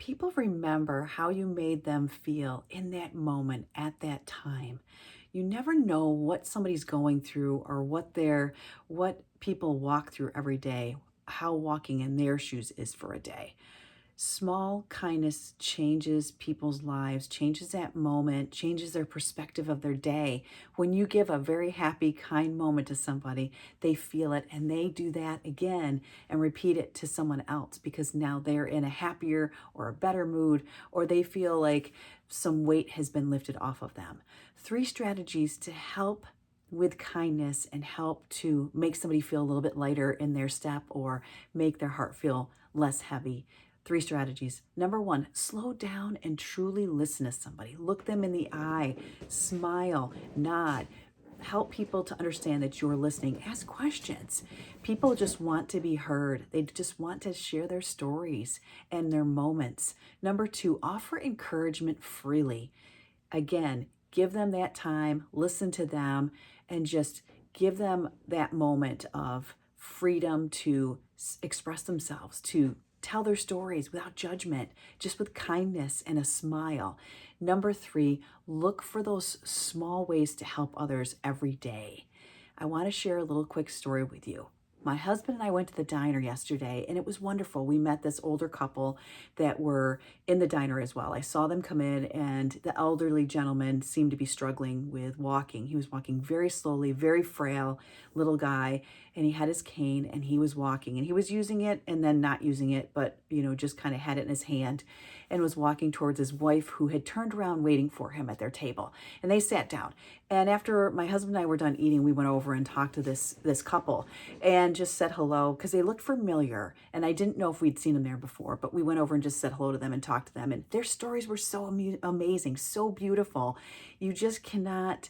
People remember how you made them feel in that moment at that time. You never know what somebody's going through or what people walk through every day, how walking in their shoes is for a day. Small kindness changes people's lives, changes that moment, changes their perspective of their day. When you give a very happy, kind moment to somebody, they feel it and they do that again and repeat it to someone else because now they're in a happier or a better mood, or they feel like some weight has been lifted off of them. Three strategies to help with kindness and help to make somebody feel a little bit lighter in their step or make their heart feel less heavy. Three strategies. Number one, slow down and truly listen to somebody. Look them in the eye, smile, nod. Help people to understand that you're listening. Ask questions. People just want to be heard. They just want to share their stories and their moments. Number two, offer encouragement freely. Again, give them that time, listen to them, and just give them that moment of freedom to express themselves, to tell their stories without judgment, just with kindness and a smile. Number three, look for those small ways to help others every day. I want to share a little quick story with you. My husband and I went to the diner yesterday and it was wonderful. We met this older couple that were in the diner as well. I saw them come in and the elderly gentleman seemed to be struggling with walking. He was walking very slowly, very frail little guy, and he had his cane and he was walking and he was using it and then not using it, but just kind of had it in his hand and was walking towards his wife who had turned around waiting for him at their table. And they sat down. And after my husband and I were done eating, we went over and talked to this couple and just said hello because they looked familiar. And I didn't know if we'd seen them there before, but we went over and just said hello to them and talked to them. And their stories were so amazing, so beautiful. You cannot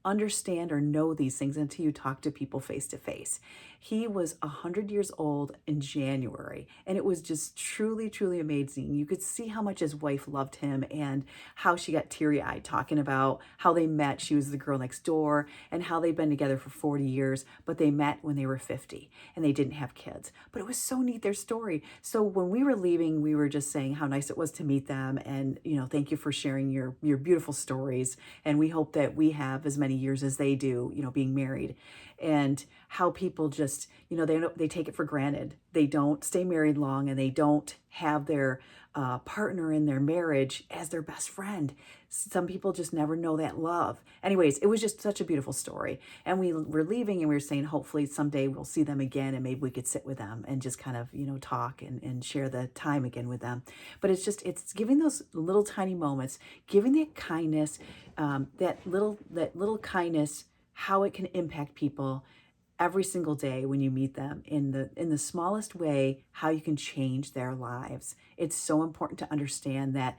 understand or know these things until you talk to people face to face. He was 100 years old in January, and it was just truly, truly amazing. You could see how much his wife loved him and how she got teary-eyed talking about how they met. She was the girl next door and how they've been together for 40 years, but they met when they were 50 and they didn't have kids. But it was so neat, their story. So when we were leaving, we were just saying how nice it was to meet them and, thank you for sharing your beautiful stories. And we hope that we have as many years as they do, being married, and how people just, they take it for granted. They don't stay married long and they don't have their partner in their marriage as their best friend. Some people just never know that love. Anyways, it was just such a beautiful story. And we were leaving and we were saying, hopefully someday we'll see them again and maybe we could sit with them and just kind of, talk and share the time again with them. But it's giving those little tiny moments, giving that kindness, that little kindness, how it can impact people every single day when you meet them in the smallest way, how you can change their lives. It's so important to understand that,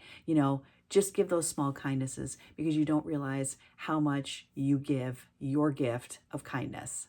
just give those small kindnesses because you don't realize how much you give your gift of kindness.